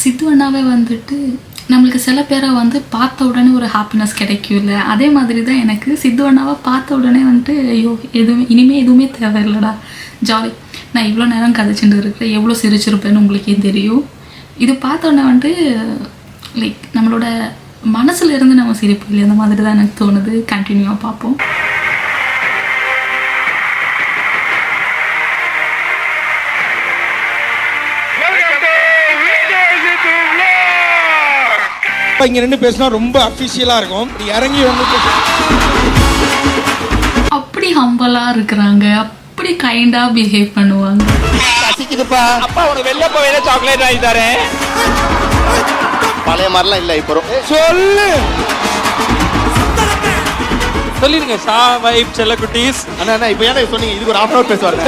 சித்து அண்ணாவே வந்துட்டு நம்மளுக்கு சில பேரை வந்து பார்த்த உடனே ஒரு ஹாப்பினஸ் கிடைக்கும்ல, அதே மாதிரி தான் எனக்கு சித்து அண்ணாவை பார்த்த உடனே வந்துட்டு ஐயோ இனிமேல் எதுவுமே தேவையில்லடா, ஜாலி. நான் இவ்வளோ நேரம் கதைச்சுட்டு இருக்கிறேன், எவ்வளோ சிரிச்சிருப்பேன்னு உங்களுக்கே தெரியும். இது பார்த்த உடனே வந்துட்டு லைக் நம்மளோட மனசுல இருந்து நம்ம சிரிப்பு இல்லை, அந்த மாதிரி தான் எனக்கு தோணுது. கண்டினியூவாக பார்ப்போம். இங்க ரெண்டு பேசினா ரொம்ப அபிஷியலா இருக்கும். இறங்கி வந்து அப்படி ஹம்பலா இருக்கிறாங்க, அப்படி கைண்டா பிஹேவ் பண்ணுவாங்க. அப்பா உனக்கு வெள்ளப்ப வேலை சாக்லேட் வாங்கி தரேன். பழைய மாதிரிலாம் இல்ல இப்போ. சொல்லு சொல்லிருங்க சா வைப் செல்ல குட்டீஸ். அண்ணா இப்போ ஏன்னா சொன்னீங்க இதுக்கு ஒரு 1/2 hour பேசுவாங்க.